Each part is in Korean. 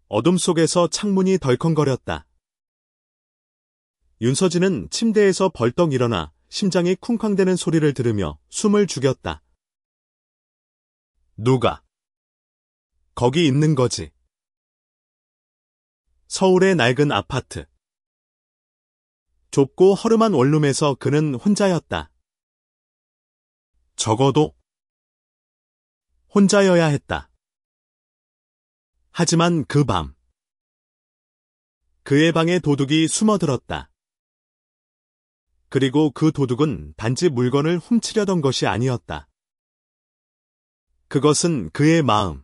어둠 속에서 창문이 덜컹거렸다. 윤서진은 침대에서 벌떡 일어나 심장이 쿵쾅대는 소리를 들으며 숨을 죽였다. 누가? 거기 있는 거지. 서울의 낡은 아파트. 좁고 허름한 원룸에서 그는 혼자였다. 적어도 혼자여야 했다. 하지만 그 밤, 그의 방에 도둑이 숨어들었다. 그리고 그 도둑은 단지 물건을 훔치려던 것이 아니었다. 그것은 그의 마음,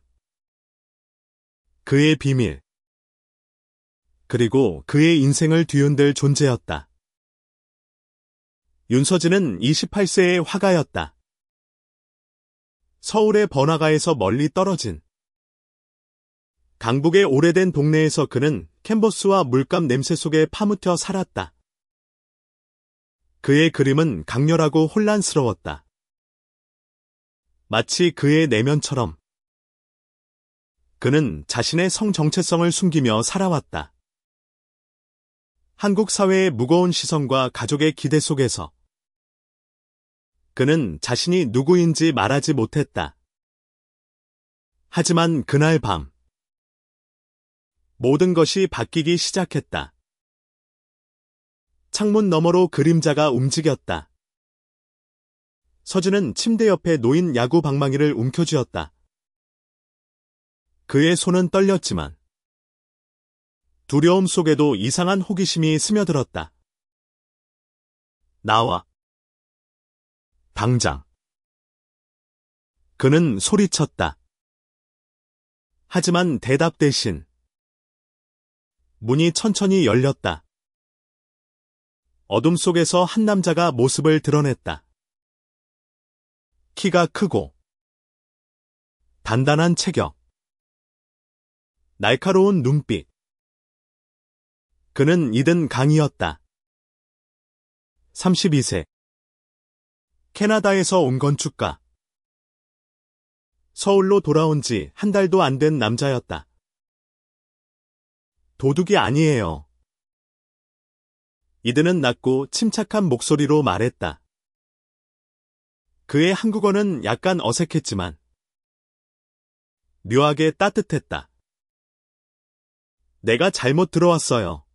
그의 비밀, 그리고 그의 인생을 뒤흔들 존재였다. 윤서진은 28세의 화가였다. 서울의 번화가에서 멀리 떨어진 강북의 오래된 동네에서 그는 캔버스와 물감 냄새 속에 파묻혀 살았다. 그의 그림은 강렬하고 혼란스러웠다. 마치 그의 내면처럼 그는 자신의 성 정체성을 숨기며 살아왔다. 한국 사회의 무거운 시선과 가족의 기대 속에서 그는 자신이 누구인지 말하지 못했다. 하지만 그날 밤, 모든 것이 바뀌기 시작했다. 창문 너머로 그림자가 움직였다. 서진은 침대 옆에 놓인 야구 방망이를 움켜쥐었다. 그의 손은 떨렸지만 두려움 속에도 이상한 호기심이 스며들었다. 나와. 당장. 그는 소리쳤다. 하지만 대답 대신 문이 천천히 열렸다. 어둠 속에서 한 남자가 모습을 드러냈다. 키가 크고 단단한 체격, 날카로운 눈빛. 그는 이든 강이었다. 32세. 캐나다에서 온 건축가. 서울로 돌아온 지 한 달도 안 된 남자였다. 도둑이 아니에요. 이든은 낮고 침착한 목소리로 말했다. 그의 한국어는 약간 어색했지만 묘하게 따뜻했다. 내가 잘못 들어왔어요.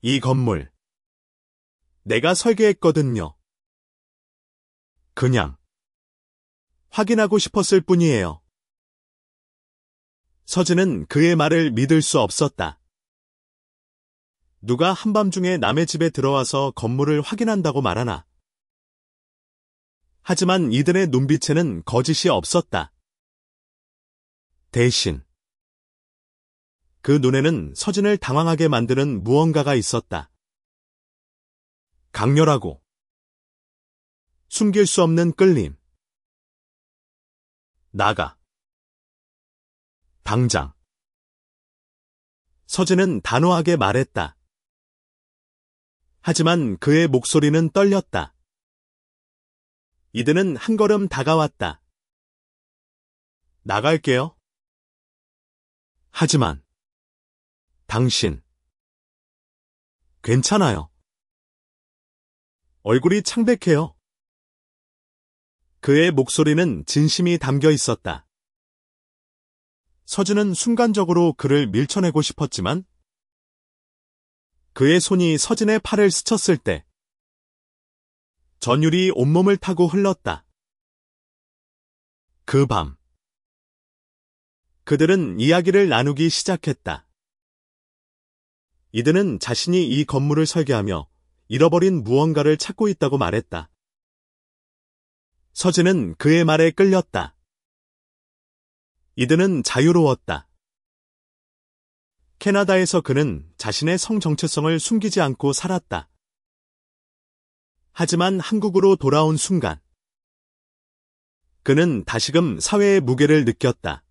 이 건물 내가 설계했거든요. 그냥 확인하고 싶었을 뿐이에요. 서진은 그의 말을 믿을 수 없었다. 누가 한밤중에 남의 집에 들어와서 건물을 확인한다고 말하나? 하지만 이들의 눈빛에는 거짓이 없었다. 대신 그 눈에는 서진을 당황하게 만드는 무언가가 있었다. 강렬하고 숨길 수 없는 끌림. 나가. 당장. 서진은 단호하게 말했다. 하지만 그의 목소리는 떨렸다. 이든은 한 걸음 다가왔다. 나갈게요. 하지만 당신 괜찮아요. 얼굴이 창백해요. 그의 목소리는 진심이 담겨 있었다. 서진은 순간적으로 그를 밀쳐내고 싶었지만 그의 손이 서진의 팔을 스쳤을 때 전율이 온몸을 타고 흘렀다. 그 밤 그들은 이야기를 나누기 시작했다. 이든은 자신이 이 건물을 설계하며 잃어버린 무언가를 찾고 있다고 말했다. 서진은 그의 말에 끌렸다. 이든은 자유로웠다. 캐나다에서 그는 자신의 성 정체성을 숨기지 않고 살았다. 하지만 한국으로 돌아온 순간 그는 다시금 사회의 무게를 느꼈다.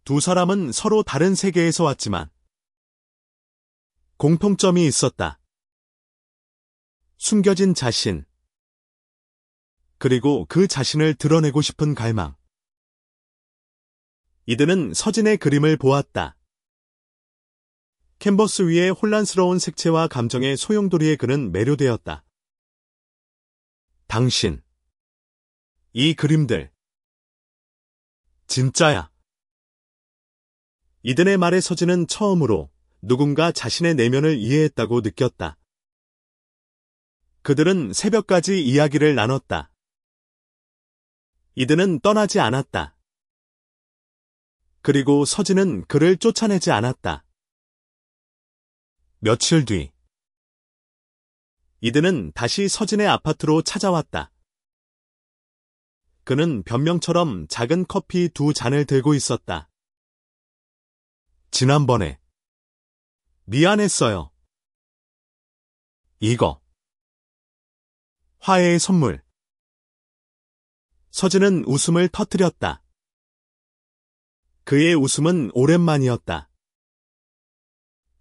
두 사람은 서로 다른 세계에서 왔지만 공통점이 있었다. 숨겨진 자신, 그리고 그 자신을 드러내고 싶은 갈망. 이들은 서진의 그림을 보았다. 캔버스 위에 혼란스러운 색채와 감정의 소용돌이에 그는 매료되었다. 당신. 이 그림들. 진짜야. 이든의 말에 서진은 처음으로 누군가 자신의 내면을 이해했다고 느꼈다. 그들은 새벽까지 이야기를 나눴다. 이든은 떠나지 않았다. 그리고 서진은 그를 쫓아내지 않았다. 며칠 뒤, 이든은 다시 서진의 아파트로 찾아왔다. 그는 변명처럼 작은 커피 2잔을 들고 있었다. 지난번에 미안했어요. 이거. 화해의 선물. 서진은 웃음을 터뜨렸다. 그의 웃음은 오랜만이었다.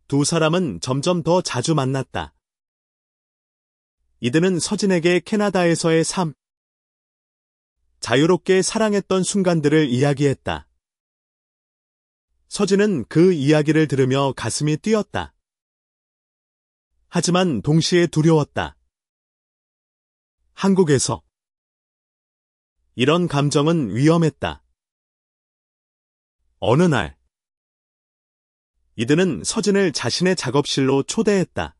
두 사람은 점점 더 자주 만났다. 이든은 서진에게 캐나다에서의 삶, 자유롭게 사랑했던 순간들을 이야기했다. 서진은 그 이야기를 들으며 가슴이 뛰었다. 하지만 동시에 두려웠다. 한국에서 이런 감정은 위험했다. 어느 날, 이든은 서진을 자신의 작업실로 초대했다.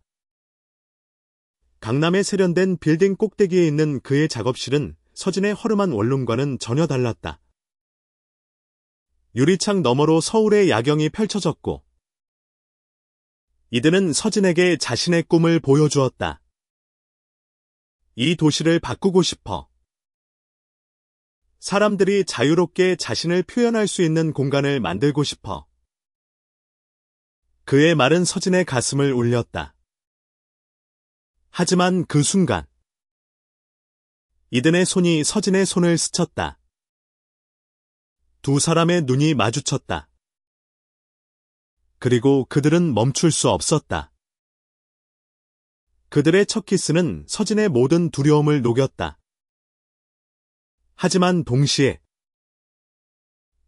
강남에 세련된 빌딩 꼭대기에 있는 그의 작업실은 서진의 허름한 원룸과는 전혀 달랐다. 유리창 너머로 서울의 야경이 펼쳐졌고, 이든은 서진에게 자신의 꿈을 보여주었다. 이 도시를 바꾸고 싶어. 사람들이 자유롭게 자신을 표현할 수 있는 공간을 만들고 싶어. 그의 말은 서진의 가슴을 울렸다. 하지만 그 순간, 이든의 손이 서진의 손을 스쳤다. 두 사람의 눈이 마주쳤다. 그리고 그들은 멈출 수 없었다. 그들의 첫 키스는 서진의 모든 두려움을 녹였다. 하지만 동시에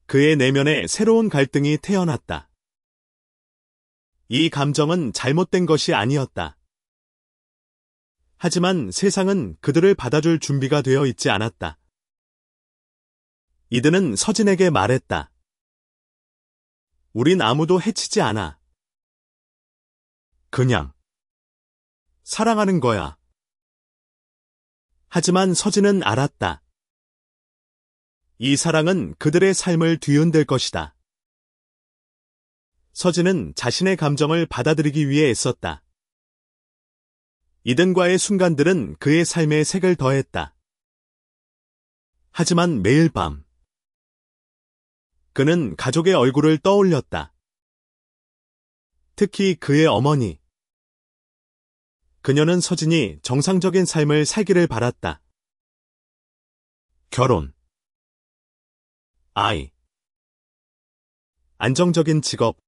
그의 내면에 새로운 갈등이 태어났다. 이 감정은 잘못된 것이 아니었다. 하지만 세상은 그들을 받아줄 준비가 되어 있지 않았다. 이든은 서진에게 말했다. 우린 아무도 해치지 않아. 그냥 사랑하는 거야. 하지만 서진은 알았다. 이 사랑은 그들의 삶을 뒤흔들 것이다. 서진은 자신의 감정을 받아들이기 위해 애썼다. 이든과의 순간들은 그의 삶에 색을 더했다. 하지만 매일 밤, 그는 가족의 얼굴을 떠올렸다. 특히 그의 어머니. 그녀는 서진이 정상적인 삶을 살기를 바랐다. 결혼, 아이, 안정적인 직업.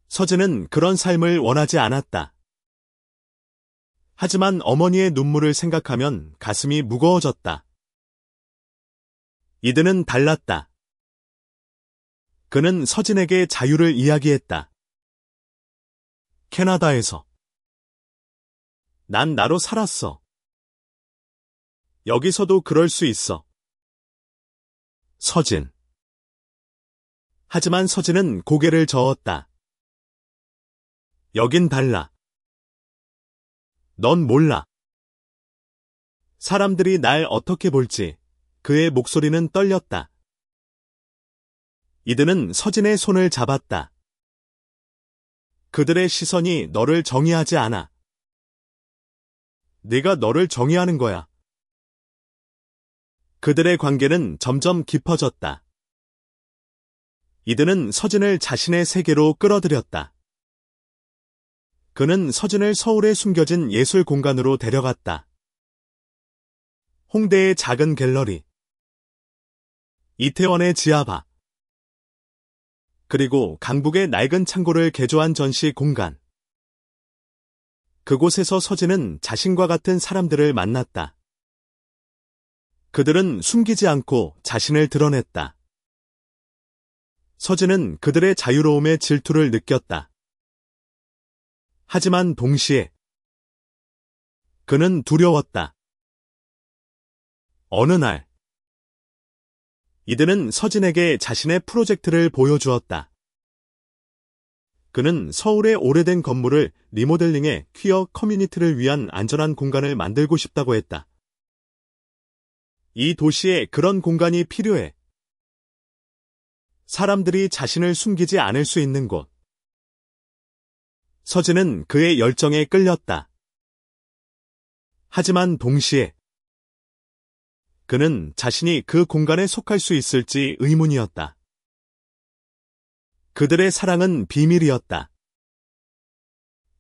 서진은 그런 삶을 원하지 않았다. 하지만 어머니의 눈물을 생각하면 가슴이 무거워졌다. 이든은 달랐다. 그는 서진에게 자유를 이야기했다. 캐나다에서. 난 나로 살았어. 여기서도 그럴 수 있어. 서진. 하지만 서진은 고개를 저었다. 여긴 달라. 넌 몰라. 사람들이 날 어떻게 볼지. 그의 목소리는 떨렸다. 이든은 서진의 손을 잡았다. 그들의 시선이 너를 정의하지 않아. 네가 너를 정의하는 거야. 그들의 관계는 점점 깊어졌다. 이든은 서진을 자신의 세계로 끌어들였다. 그는 서진을 서울에 숨겨진 예술 공간으로 데려갔다. 홍대의 작은 갤러리, 이태원의 지하바, 그리고 강북의 낡은 창고를 개조한 전시 공간. 그곳에서 서진은 자신과 같은 사람들을 만났다. 그들은 숨기지 않고 자신을 드러냈다. 서진은 그들의 자유로움에 질투를 느꼈다. 하지만 동시에 그는 두려웠다. 어느 날, 이들은 서진에게 자신의 프로젝트를 보여주었다. 그는 서울의 오래된 건물을 리모델링해 퀴어 커뮤니티를 위한 안전한 공간을 만들고 싶다고 했다. 이 도시에 그런 공간이 필요해. 사람들이 자신을 숨기지 않을 수 있는 곳. 서진은 그의 열정에 끌렸다. 하지만 동시에 그는 자신이 그 공간에 속할 수 있을지 의문이었다. 그들의 사랑은 비밀이었다.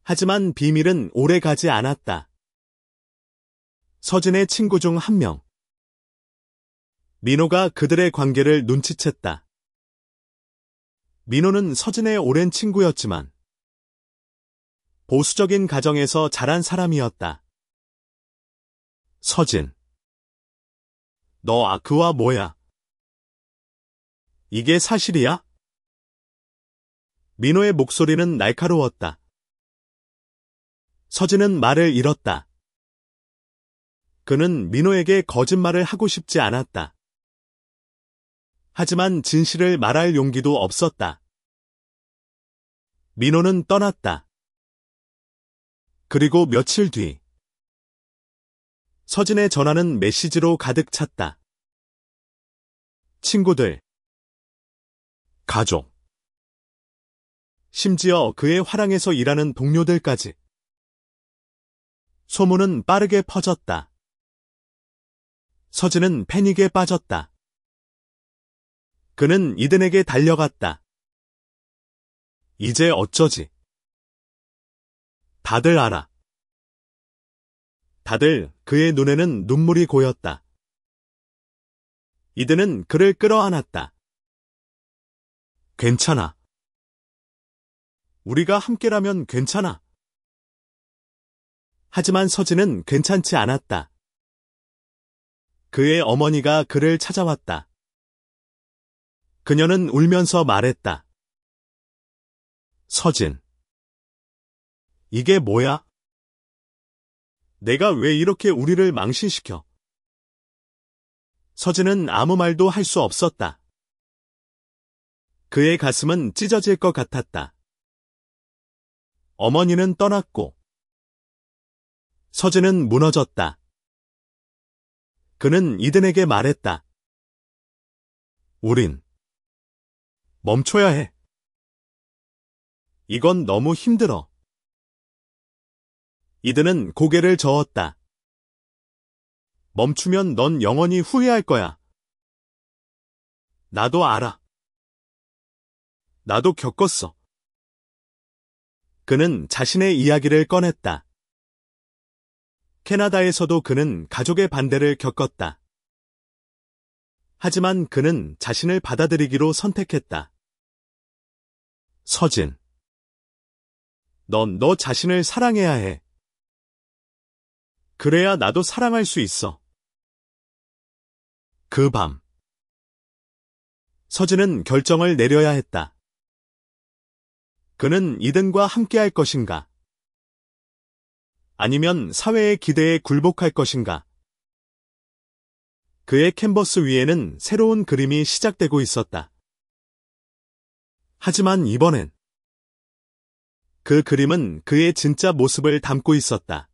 하지만 비밀은 오래 가지 않았다. 서진의 친구 중 한 명, 민호가 그들의 관계를 눈치챘다. 민호는 서진의 오랜 친구였지만 보수적인 가정에서 자란 사람이었다. 서진, 너 아크와 뭐야? 이게 사실이야? 민호의 목소리는 날카로웠다. 서진은 말을 잃었다. 그는 민호에게 거짓말을 하고 싶지 않았다. 하지만 진실을 말할 용기도 없었다. 민호는 떠났다. 그리고 며칠 뒤, 서진의 전화는 메시지로 가득 찼다. 친구들, 가족, 심지어 그의 화랑에서 일하는 동료들까지. 소문은 빠르게 퍼졌다. 서진은 패닉에 빠졌다. 그는 이든에게 달려갔다. 이제 어쩌지? 다들 알아. 다들 그의 눈에는 눈물이 고였다. 이든은 그를 끌어안았다. 괜찮아. 우리가 함께라면 괜찮아. 하지만 서진은 괜찮지 않았다. 그의 어머니가 그를 찾아왔다. 그녀는 울면서 말했다. 서진, 이게 뭐야? 내가 왜 이렇게 우리를 망신시켜? 서진은 아무 말도 할 수 없었다. 그의 가슴은 찢어질 것 같았다. 어머니는 떠났고 서진은 무너졌다. 그는 이든에게 말했다. 우린 멈춰야 해. 이건 너무 힘들어. 이든은 고개를 저었다. 멈추면 넌 영원히 후회할 거야. 나도 알아. 나도 겪었어. 그는 자신의 이야기를 꺼냈다. 캐나다에서도 그는 가족의 반대를 겪었다. 하지만 그는 자신을 받아들이기로 선택했다. 서진, 넌 너 자신을 사랑해야 해. 그래야 나도 사랑할 수 있어. 그 밤, 서진은 결정을 내려야 했다. 그는 이든과 함께할 것인가? 아니면 사회의 기대에 굴복할 것인가? 그의 캔버스 위에는 새로운 그림이 시작되고 있었다. 하지만 이번엔 그 그림은 그의 진짜 모습을 담고 있었다.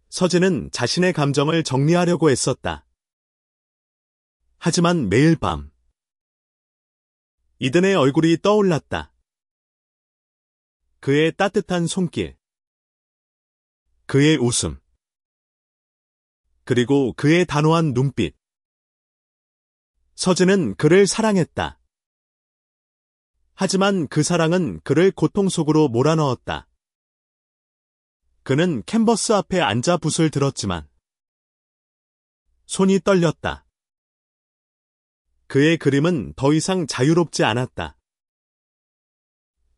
서진은 자신의 감정을 정리하려고 애썼다. 하지만 매일 밤 이든의 얼굴이 떠올랐다. 그의 따뜻한 손길, 그의 웃음, 그리고 그의 단호한 눈빛. 서진은 그를 사랑했다. 하지만 그 사랑은 그를 고통 속으로 몰아넣었다. 그는 캔버스 앞에 앉아 붓을 들었지만 손이 떨렸다. 그의 그림은 더 이상 자유롭지 않았다.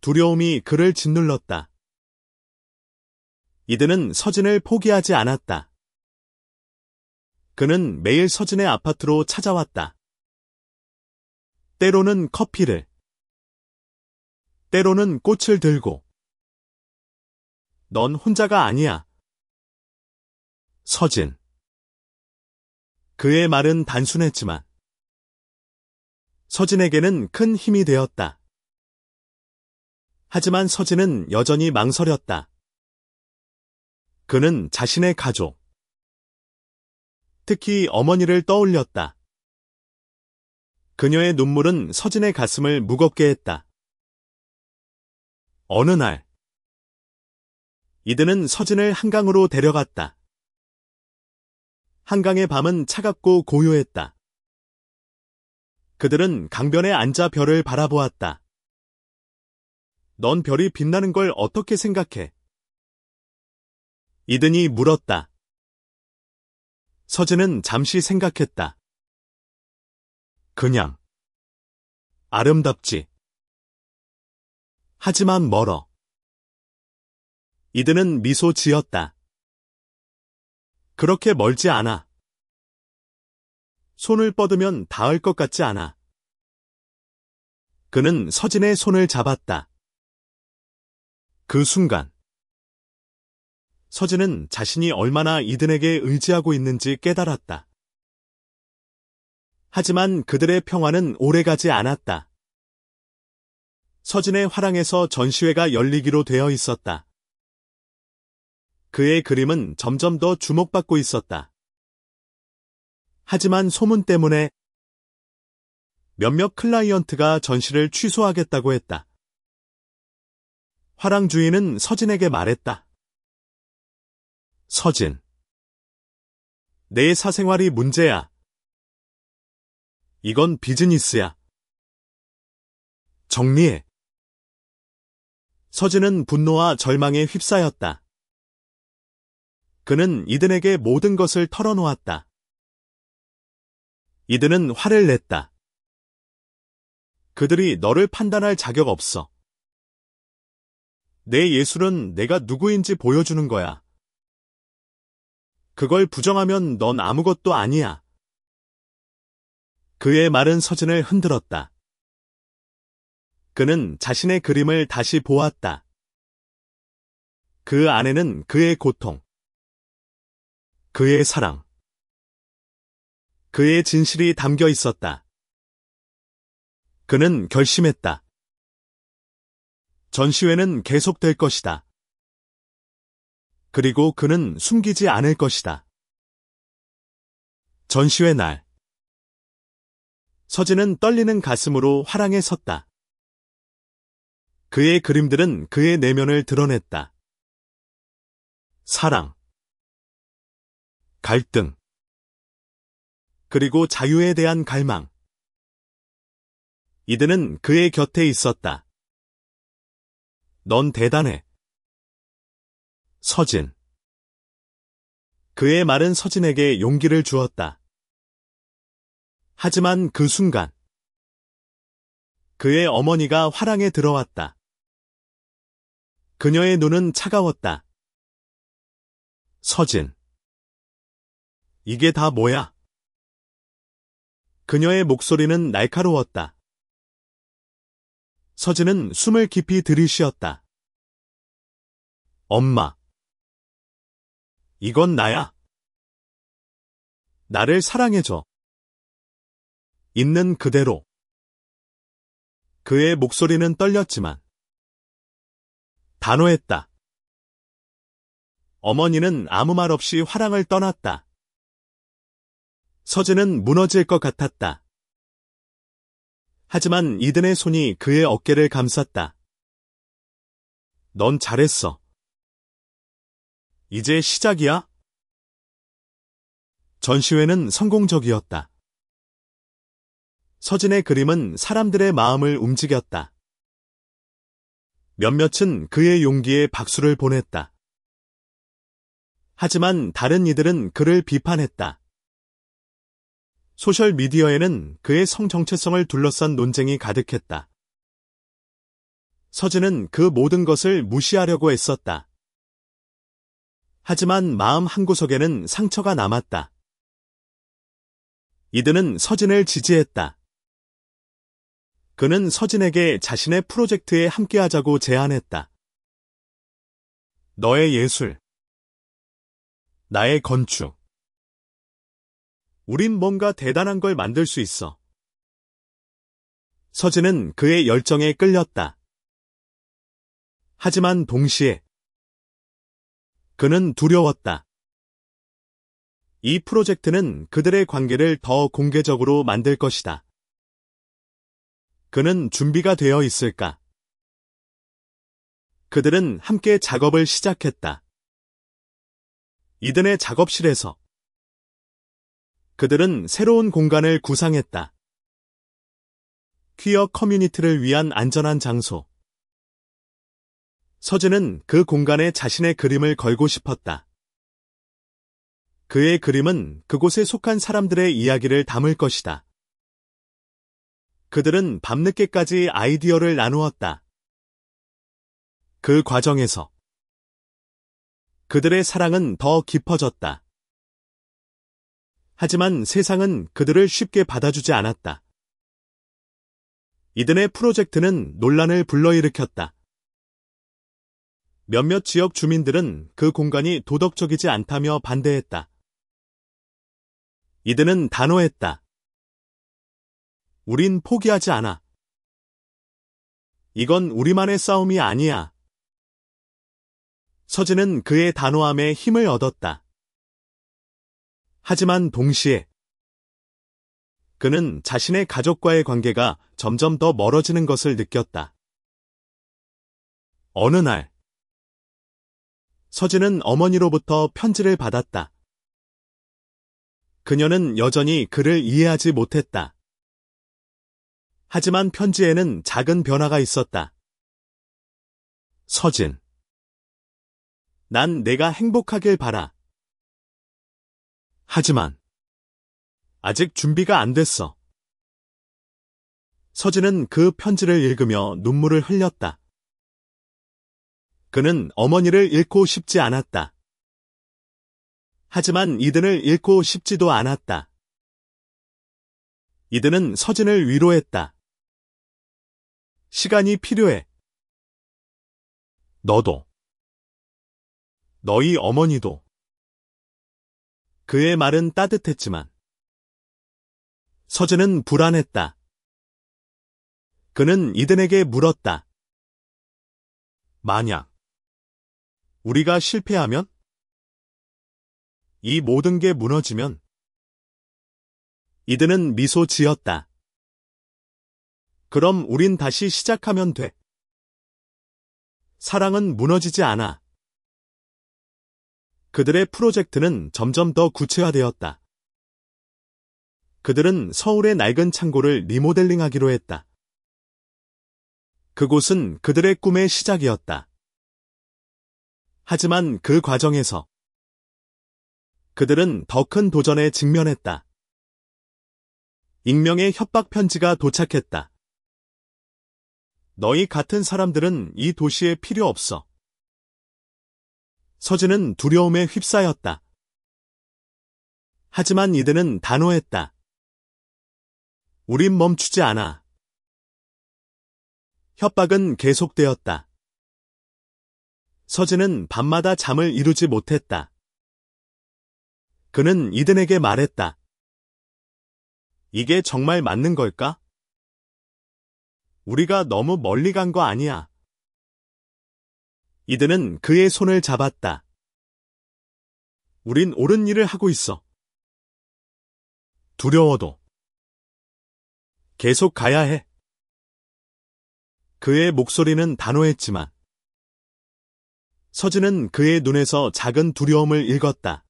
두려움이 그를 짓눌렀다. 이든은 서진을 포기하지 않았다. 그는 매일 서진의 아파트로 찾아왔다. 때로는 커피를, 때로는 꽃을 들고. 넌 혼자가 아니야. 서진. 그의 말은 단순했지만 서진에게는 큰 힘이 되었다. 하지만 서진은 여전히 망설였다. 그는 자신의 가족, 특히 어머니를 떠올렸다. 그녀의 눈물은 서진의 가슴을 무겁게 했다. 어느 날, 이들은 서진을 한강으로 데려갔다. 한강의 밤은 차갑고 고요했다. 그들은 강변에 앉아 별을 바라보았다. 넌 별이 빛나는 걸 어떻게 생각해? 이든이 물었다. 서진은 잠시 생각했다. 그냥 아름답지. 하지만 멀어. 이든은 미소 지었다. 그렇게 멀지 않아. 손을 뻗으면 닿을 것 같지 않아. 그는 서진의 손을 잡았다. 그 순간 서진은 자신이 얼마나 이든에게 의지하고 있는지 깨달았다. 하지만 그들의 평화는 오래가지 않았다. 서진의 화랑에서 전시회가 열리기로 되어 있었다. 그의 그림은 점점 더 주목받고 있었다. 하지만 소문 때문에 몇몇 클라이언트가 전시를 취소하겠다고 했다. 화랑 주인은 서진에게 말했다. 서진, 내 사생활이 문제야. 이건 비즈니스야. 정리해. 서진은 분노와 절망에 휩싸였다. 그는 이든에게 모든 것을 털어놓았다. 이든은 화를 냈다. 그들이 너를 판단할 자격 없어. 내 예술은 내가 누구인지 보여주는 거야. 그걸 부정하면 넌 아무것도 아니야. 그의 말은 서진을 흔들었다. 그는 자신의 그림을 다시 보았다. 그 안에는 그의 고통, 그의 사랑, 그의 진실이 담겨 있었다. 그는 결심했다. 전시회는 계속될 것이다. 그리고 그는 숨기지 않을 것이다. 전시회 날, 서진은 떨리는 가슴으로 화랑에 섰다. 그의 그림들은 그의 내면을 드러냈다. 사랑, 갈등, 그리고 자유에 대한 갈망. 이들은 그의 곁에 있었다. 넌 대단해. 서진. 그의 말은 서진에게 용기를 주었다. 하지만 그 순간, 그의 어머니가 화랑에 들어왔다. 그녀의 눈은 차가웠다. 서진. 이게 다 뭐야? 그녀의 목소리는 날카로웠다. 서진은 숨을 깊이 들이쉬었다. 엄마. 이건 나야. 나를 사랑해줘. 있는 그대로. 그의 목소리는 떨렸지만 단호했다. 어머니는 아무 말 없이 화랑을 떠났다. 서진은 무너질 것 같았다. 하지만 이든의 손이 그의 어깨를 감쌌다. 넌 잘했어. 이제 시작이야? 전시회는 성공적이었다. 서진의 그림은 사람들의 마음을 움직였다. 몇몇은 그의 용기에 박수를 보냈다. 하지만 다른 이들은 그를 비판했다. 소셜미디어에는 그의 성정체성을 둘러싼 논쟁이 가득했다. 서진은 그 모든 것을 무시하려고 애썼다. 하지만 마음 한구석에는 상처가 남았다. 이들은 서진을 지지했다. 그는 서진에게 자신의 프로젝트에 함께하자고 제안했다. 너의 예술, 나의 건축. 우린 뭔가 대단한 걸 만들 수 있어. 서진은 그의 열정에 끌렸다. 하지만 동시에 그는 두려웠다. 이 프로젝트는 그들의 관계를 더 공개적으로 만들 것이다. 그는 준비가 되어 있을까? 그들은 함께 작업을 시작했다. 이든의 작업실에서 그들은 새로운 공간을 구상했다. 퀴어 커뮤니티를 위한 안전한 장소. 서진은 그 공간에 자신의 그림을 걸고 싶었다. 그의 그림은 그곳에 속한 사람들의 이야기를 담을 것이다. 그들은 밤늦게까지 아이디어를 나누었다. 그 과정에서 그들의 사랑은 더 깊어졌다. 하지만 세상은 그들을 쉽게 받아주지 않았다. 이든의 프로젝트는 논란을 불러일으켰다. 몇몇 지역 주민들은 그 공간이 도덕적이지 않다며 반대했다. 이든은 단호했다. 우린 포기하지 않아. 이건 우리만의 싸움이 아니야. 서진은 그의 단호함에 힘을 얻었다. 하지만 동시에 그는 자신의 가족과의 관계가 점점 더 멀어지는 것을 느꼈다. 어느 날 서진은 어머니로부터 편지를 받았다. 그녀는 여전히 그를 이해하지 못했다. 하지만 편지에는 작은 변화가 있었다. 서진. 난 내가 행복하길 바라. 하지만 아직 준비가 안 됐어. 서진은 그 편지를 읽으며 눈물을 흘렸다. 그는 어머니를 잃고 싶지 않았다. 하지만 이든을 잃고 싶지도 않았다. 이든은 서진을 위로했다. 시간이 필요해. 너도. 너희 어머니도. 그의 말은 따뜻했지만 서진은 불안했다. 그는 이든에게 물었다. 만약 우리가 실패하면? 이 모든 게 무너지면? 이든은 미소 지었다. 그럼 우린 다시 시작하면 돼. 사랑은 무너지지 않아. 그들의 프로젝트는 점점 더 구체화되었다. 그들은 서울의 낡은 창고를 리모델링하기로 했다. 그곳은 그들의 꿈의 시작이었다. 하지만 그 과정에서 그들은 더 큰 도전에 직면했다. 익명의 협박 편지가 도착했다. 너희 같은 사람들은 이 도시에 필요 없어. 서진은 두려움에 휩싸였다. 하지만 이든은 단호했다. 우린 멈추지 않아. 협박은 계속되었다. 서진은 밤마다 잠을 이루지 못했다. 그는 이든에게 말했다. 이게 정말 맞는 걸까? 우리가 너무 멀리 간 거 아니야. 이든은 그의 손을 잡았다. 우린 옳은 일을 하고 있어. 두려워도 계속 가야 해. 그의 목소리는 단호했지만 서진은 그의 눈에서 작은 두려움을 읽었다.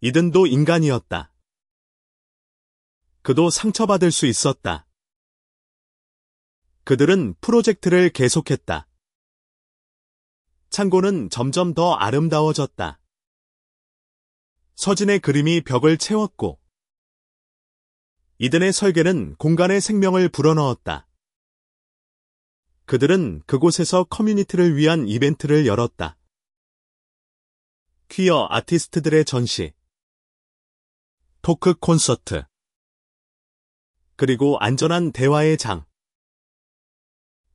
이든도 인간이었다. 그도 상처받을 수 있었다. 그들은 프로젝트를 계속했다. 창고는 점점 더 아름다워졌다. 서진의 그림이 벽을 채웠고 이든의 설계는 공간에 생명을 불어넣었다. 그들은 그곳에서 커뮤니티를 위한 이벤트를 열었다. 퀴어 아티스트들의 전시, 토크 콘서트, 그리고 안전한 대화의 장.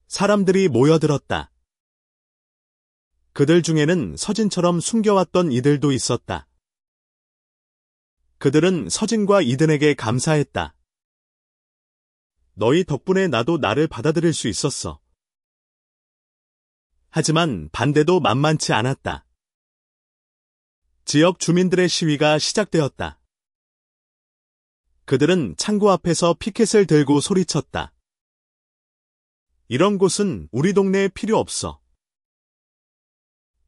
사람들이 모여들었다. 그들 중에는 서진처럼 숨겨왔던 이들도 있었다. 그들은 서진과 이든에게 감사했다. 너희 덕분에 나도 나를 받아들일 수 있었어. 하지만 반대도 만만치 않았다. 지역 주민들의 시위가 시작되었다. 그들은 창고 앞에서 피켓을 들고 소리쳤다. 이런 곳은 우리 동네에 필요 없어.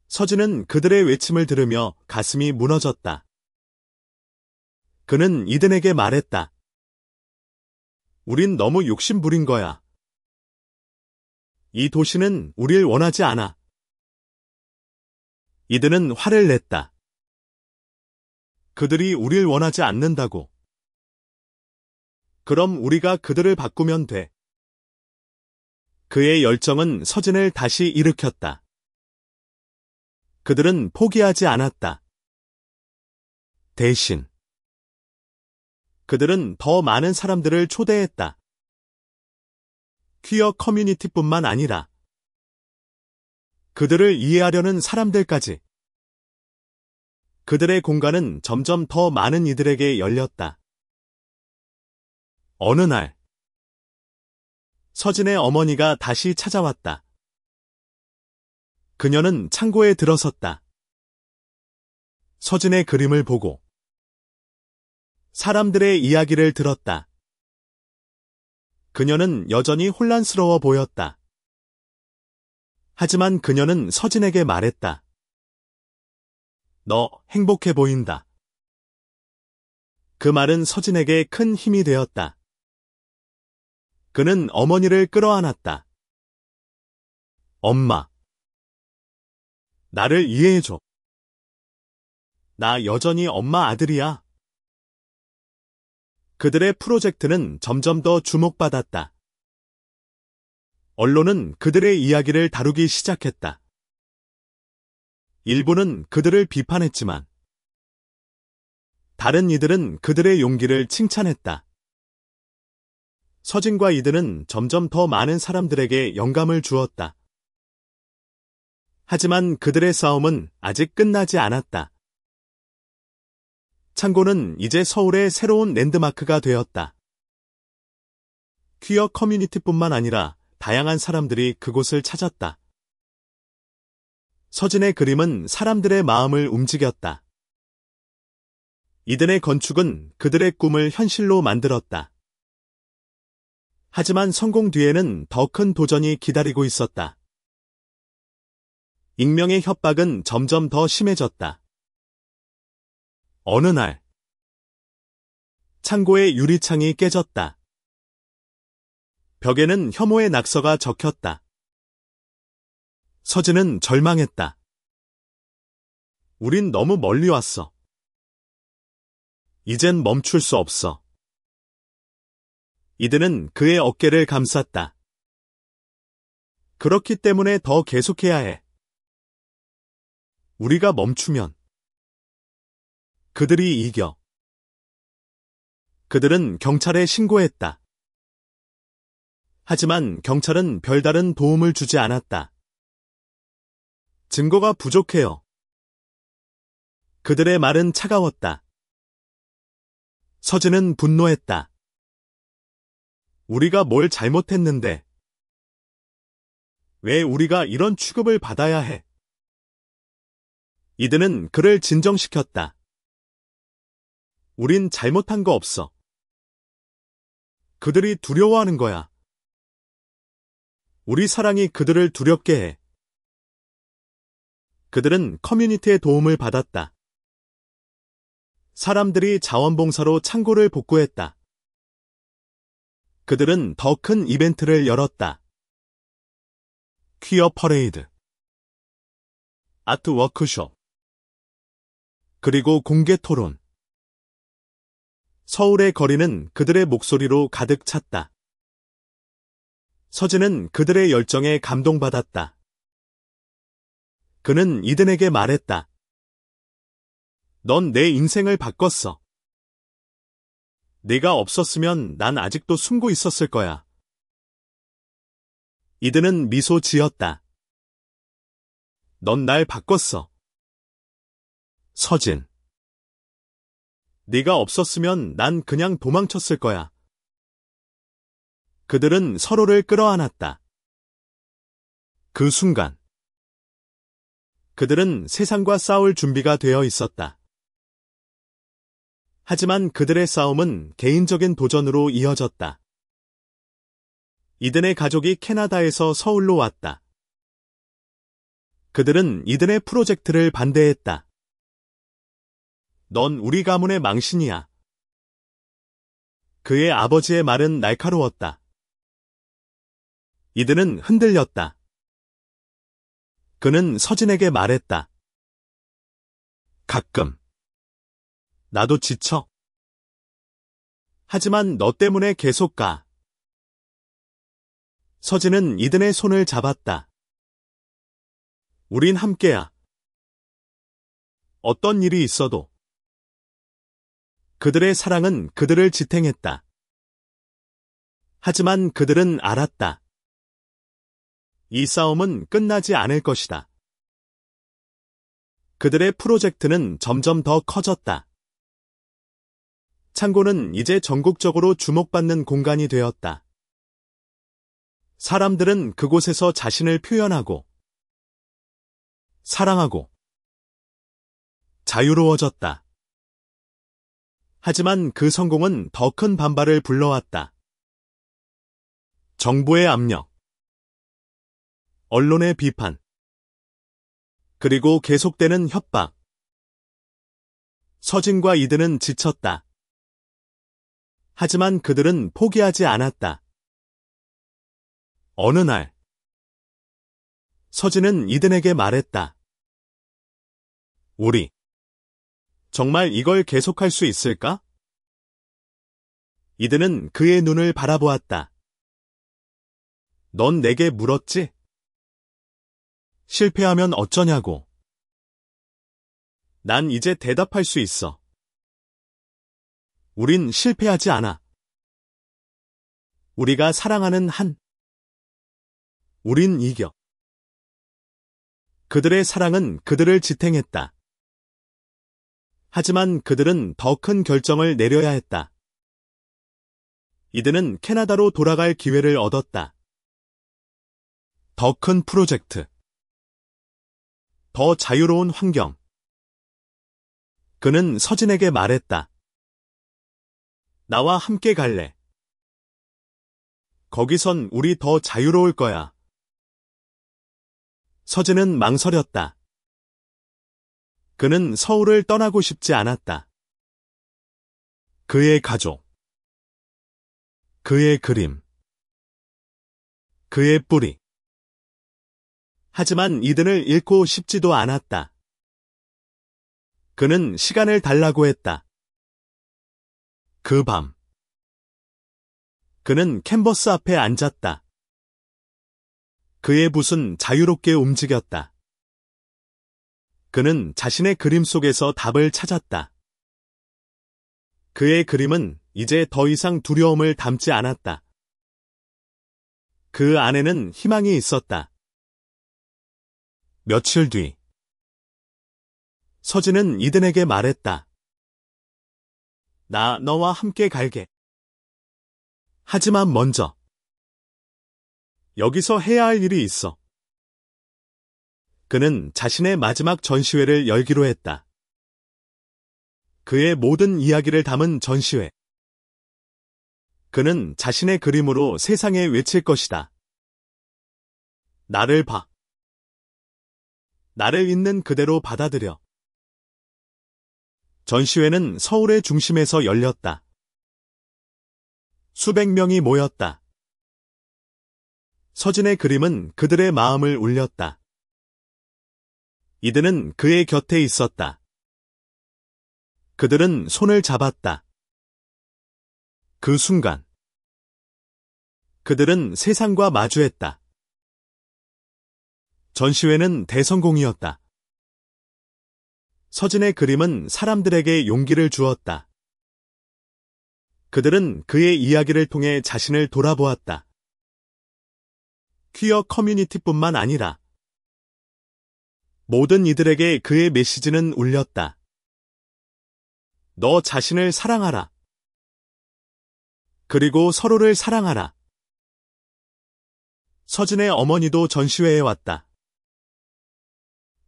서진은 그들의 외침을 들으며 가슴이 무너졌다. 그는 이든에게 말했다. 우린 너무 욕심 부린 거야. 이 도시는 우릴 원하지 않아. 이든은 화를 냈다. 그들이 우릴 원하지 않는다고. 그럼 우리가 그들을 바꾸면 돼. 그의 열정은 서진을 다시 일으켰다. 그들은 포기하지 않았다. 대신 그들은 더 많은 사람들을 초대했다. 퀴어 커뮤니티뿐만 아니라 그들을 이해하려는 사람들까지. 그들의 공간은 점점 더 많은 이들에게 열렸다. 어느 날, 서진의 어머니가 다시 찾아왔다. 그녀는 창고에 들어섰다. 서진의 그림을 보고 사람들의 이야기를 들었다. 그녀는 여전히 혼란스러워 보였다. 하지만 그녀는 서진에게 말했다. 너 행복해 보인다. 그 말은 서진에게 큰 힘이 되었다. 그는 어머니를 끌어안았다. 엄마, 나를 이해해줘. 나 여전히 엄마 아들이야. 그들의 프로젝트는 점점 더 주목받았다. 언론은 그들의 이야기를 다루기 시작했다. 일부는 그들을 비판했지만 다른 이들은 그들의 용기를 칭찬했다. 서진과 이들은 점점 더 많은 사람들에게 영감을 주었다. 하지만 그들의 싸움은 아직 끝나지 않았다. 창고는 이제 서울의 새로운 랜드마크가 되었다. 퀴어 커뮤니티뿐만 아니라 다양한 사람들이 그곳을 찾았다. 서진의 그림은 사람들의 마음을 움직였다. 이든의 건축은 그들의 꿈을 현실로 만들었다. 하지만 성공 뒤에는 더 큰 도전이 기다리고 있었다. 익명의 협박은 점점 더 심해졌다. 어느 날, 창고의 유리창이 깨졌다. 벽에는 혐오의 낙서가 적혔다. 서진은 절망했다. 우린 너무 멀리 왔어. 이젠 멈출 수 없어. 이든은 그의 어깨를 감쌌다. 그렇기 때문에 더 계속해야 해. 우리가 멈추면 그들이 이겨. 그들은 경찰에 신고했다. 하지만 경찰은 별다른 도움을 주지 않았다. 증거가 부족해요. 그들의 말은 차가웠다. 서진은 분노했다. 우리가 뭘 잘못했는데? 왜 우리가 이런 취급을 받아야 해? 이든은 그를 진정시켰다. 우린 잘못한 거 없어. 그들이 두려워하는 거야. 우리 사랑이 그들을 두렵게 해. 그들은 커뮤니티의 도움을 받았다. 사람들이 자원봉사로 창고를 복구했다. 그들은 더 큰 이벤트를 열었다. 퀴어 퍼레이드, 아트 워크숍, 그리고 공개 토론. 서울의 거리는 그들의 목소리로 가득 찼다. 서진은 그들의 열정에 감동받았다. 그는 이든에게 말했다. 넌 내 인생을 바꿨어. 네가 없었으면 난 아직도 숨고 있었을 거야. 이든은 미소 지었다. 넌 날 바꿨어. 서진. 네가 없었으면 난 그냥 도망쳤을 거야. 그들은 서로를 끌어안았다. 그 순간. 그들은 세상과 싸울 준비가 되어 있었다. 하지만 그들의 싸움은 개인적인 도전으로 이어졌다. 이든의 가족이 캐나다에서 서울로 왔다. 그들은 이든의 프로젝트를 반대했다. 넌 우리 가문의 망신이야. 그의 아버지의 말은 날카로웠다. 이든은 흔들렸다. 그는 서진에게 말했다. 가끔. 나도 지쳐. 하지만 너 때문에 계속 가. 서진은 이든의 손을 잡았다. 우린 함께야. 어떤 일이 있어도. 그들의 사랑은 그들을 지탱했다. 하지만 그들은 알았다. 이 싸움은 끝나지 않을 것이다. 그들의 프로젝트는 점점 더 커졌다. 창고는 이제 전국적으로 주목받는 공간이 되었다. 사람들은 그곳에서 자신을 표현하고, 사랑하고, 자유로워졌다. 하지만 그 성공은 더 큰 반발을 불러왔다. 정부의 압력, 언론의 비판, 그리고 계속되는 협박. 서진과 이든은 지쳤다. 하지만 그들은 포기하지 않았다. 어느 날, 서진은 이든에게 말했다. 우리, 정말 이걸 계속할 수 있을까? 이든은 그의 눈을 바라보았다. 넌 내게 물었지? 실패하면 어쩌냐고. 난 이제 대답할 수 있어. 우린 실패하지 않아. 우리가 사랑하는 한. 우린 이겨. 그들의 사랑은 그들을 지탱했다. 하지만 그들은 더 큰 결정을 내려야 했다. 이든은 캐나다로 돌아갈 기회를 얻었다. 더 큰 프로젝트. 더 자유로운 환경. 그는 서진에게 말했다. 나와 함께 갈래. 거기선 우리 더 자유로울 거야. 서진은 망설였다. 그는 서울을 떠나고 싶지 않았다. 그의 가족, 그의 그림, 그의 뿌리. 하지만 이든을 잃고 싶지도 않았다. 그는 시간을 달라고 했다. 그 밤. 그는 캔버스 앞에 앉았다. 그의 붓은 자유롭게 움직였다. 그는 자신의 그림 속에서 답을 찾았다. 그의 그림은 이제 더 이상 두려움을 담지 않았다. 그 안에는 희망이 있었다. 며칠 뒤, 서진은 이든에게 말했다. 나 너와 함께 갈게. 하지만 먼저, 여기서 해야 할 일이 있어. 그는 자신의 마지막 전시회를 열기로 했다. 그의 모든 이야기를 담은 전시회. 그는 자신의 그림으로 세상에 외칠 것이다. 나를 봐. 나를 있는 그대로 받아들여. 전시회는 서울의 중심에서 열렸다. 수백 명이 모였다. 서진의 그림은 그들의 마음을 울렸다. 이든은 그의 곁에 있었다. 그들은 손을 잡았다. 그 순간, 그들은 세상과 마주했다. 전시회는 대성공이었다. 서진의 그림은 사람들에게 용기를 주었다. 그들은 그의 이야기를 통해 자신을 돌아보았다. 퀴어 커뮤니티뿐만 아니라 모든 이들에게 그의 메시지는 울렸다. 너 자신을 사랑하라. 그리고 서로를 사랑하라. 서진의 어머니도 전시회에 왔다.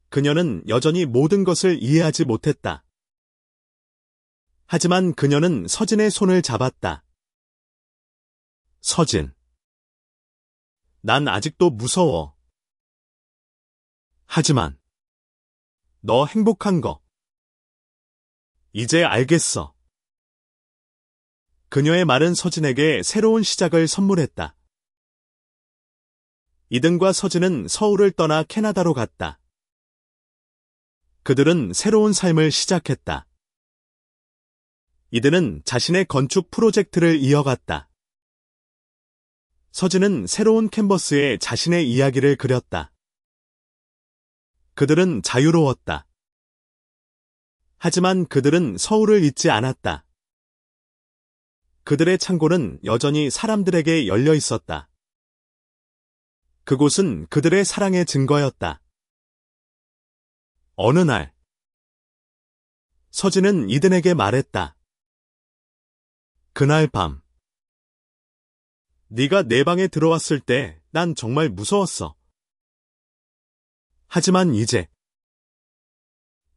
그녀는 여전히 모든 것을 이해하지 못했다. 하지만 그녀는 서진의 손을 잡았다. 서진. 난 아직도 무서워. 하지만 너 행복한 거 이제 알겠어. 그녀의 말은 서진에게 새로운 시작을 선물했다. 이든과 서진은 서울을 떠나 캐나다로 갔다. 그들은 새로운 삶을 시작했다. 이든은 자신의 건축 프로젝트를 이어갔다. 서진은 새로운 캔버스에 자신의 이야기를 그렸다. 그들은 자유로웠다. 하지만 그들은 서울을 잊지 않았다. 그들의 창고는 여전히 사람들에게 열려 있었다. 그곳은 그들의 사랑의 증거였다. 어느 날, 서진은 이든에게 말했다. 그날 밤, 네가 내 방에 들어왔을 때 난 정말 무서웠어. 하지만 이제,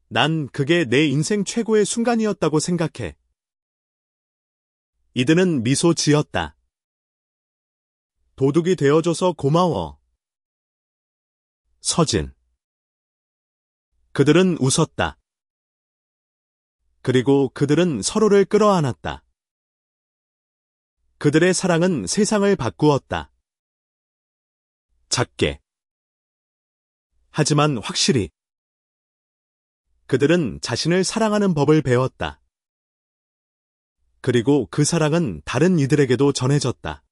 난 그게 내 인생 최고의 순간이었다고 생각해. 이든은 미소 지었다. 도둑이 되어줘서 고마워. 서진. 그들은 웃었다. 그리고 그들은 서로를 끌어안았다. 그들의 사랑은 세상을 바꾸었다. 작게. 하지만 확실히. 그들은 자신을 사랑하는 법을 배웠다. 그리고 그 사랑은 다른 이들에게도 전해졌다.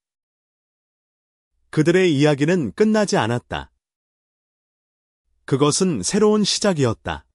그들의 이야기는 끝나지 않았다. 그것은 새로운 시작이었다.